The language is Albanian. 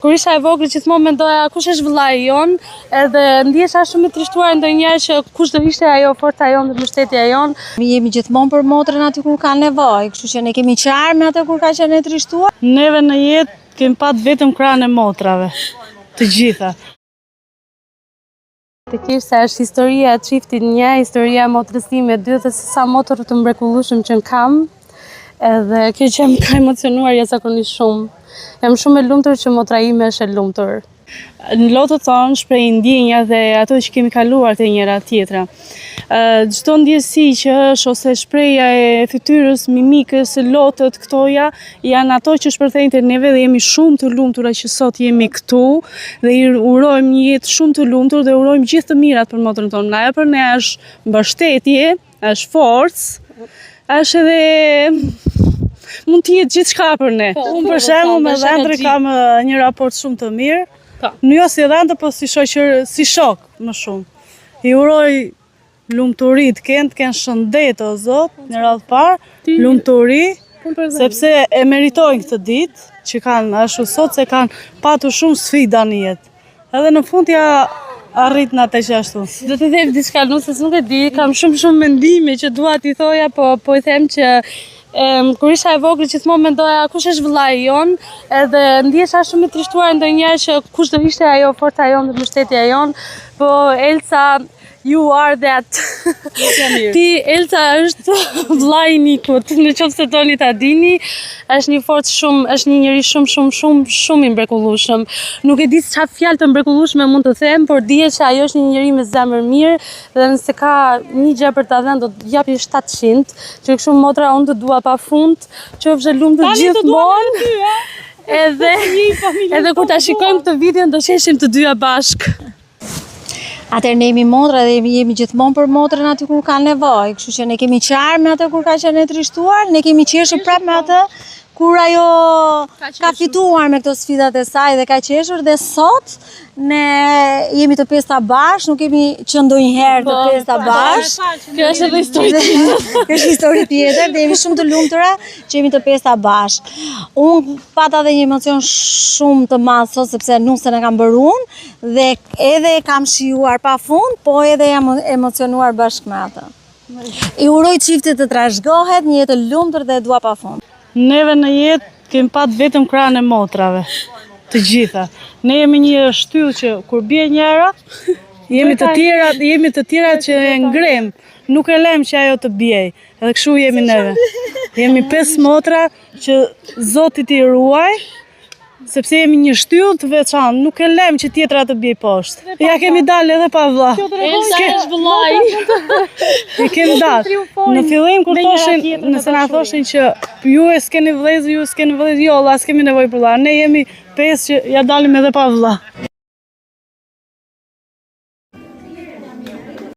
Kur isha e vogël gjithmonë mendoja kush është vllai jon, edhe ndjesha shumë e trishtuar ndonjëherë që kush do ishte ajo forca jon dhe mbështetja jon. Ne jemi gjithmonë për motrën aty kur ka nevojë, kështu që ne kemi qarë me atë kur ka qenë e trishtuar. Neve në jetë kemi pat vetëm krahun e motrave, të gjitha. Të kish se është historia e çiftit 1, historia e motrës time 2 dhe se sa motër të mrekullueshëm që kam. Edhe kjo që më ka emocionuar jashtëzakonisht shumë. Jam shumë e lumtur që motra ime është e lumtur. Në lotë tonë shpreh ndjenja dhe ato që kemi kaluar te njëra tjetra. Çdo ndjesi që është ose shprehja e fytyrës, mimikës, lotët, këtoja janë ato që shpërthejnë neve dhe jemi shumë të lumtura që sot jemi këtu dhe i urojmë një jetë shumë të lumtur dhe urojmë gjithë të mirat për motrën tonë. Ajo për ne është mbështetje, është forcë, është edhe mund të jetë gjithçka për ne. Unë për shembull me Dhëndrë kam një raport shumë të mirë. Në jo si Dhëndrë, po si shoqër, si shok më shumë. I uroj lumturi të kenë shëndet o Zot, në radhë parë, lumturi, sepse e meritojnë këtë ditë që kanë ashtu sot se kanë patur shumë sfida në jetë. Edhe në fund ja arrit në atë që ashtu. Do të them diçka, nuk e di, kam shumë mendime që dua t'i thoja, po i them që kur isha e vogël gjithmonë mendoja kush është vllai jon, edhe ndjesha shumë e trishtuar ndonjëherë që kush do ishte ajo forca jon dhe mbështetja jon, po Elsa, you are that. Ti, Elsa është vllai i Nikut, nëse doni ta dini, është një forcë shumë, është një njerëz shumë i mrekullueshëm. Nuk e di çfarë fjalë të mrekullueshme mund të them, por dihet që ajo është një njerëz me zemër mirë dhe nëse ka një gjë për ta dhënë do të japi 700, që kështu motra unë të dua pafund, qofshe lumtur gjithmonë. Edhe kur ta shikojmë këtë videon do qeshim të dyja bashkë. Atëherë ne jemi motra dhe jemi gjithmonë për motrën aty kur ka nevojë, kështu që ne kemi qarë me atë kur ka qenë e trishtuar, ne kemi qeshur prapë me atë kur ajo ka fituar me këto sfidat e saj dhe ka qeshur dhe sot ne jemi të pesta bashkë, nuk kemi që ndonjëherë të pesta bashkë. Kjo është edhe histori tjetër. Kjo është histori tjetër dhe jemi shumë të lumtura që jemi të pesta bashkë. Unë pata dhe një emocion shumë të madh sot sepse nusën e kam bërë unë dhe edhe e kam shijuar pafund, po edhe jam emocionuar bashkë me atë. I uroj çiftit të trashëgohet, një jetë e lumtur dhe e dua pafund. Neve në jetë kemi pat vetëm krahun e motrave, të gjitha. Ne jemi një shtyllë që kur bie njëra, jemi të tjera që e ngrem, nuk e lëm që ajo të bjej. Edhe kështu jemi neve. Jemi 5 motra që Zoti t'i ruaj, sepse jemi një shtyllë të veçantë, nuk e lëm që tjetra të bjej poshtë. Ja kemi dalë edhe pa vlla. Elsa është vllai. I kemi dalë. Në fillim kur thoshin, nëse na thoshin që ju e s'keni vëllezër, jo, s'kemi nevojë për vlla, ne jemi 5 që ja dalim edhe pa vlla.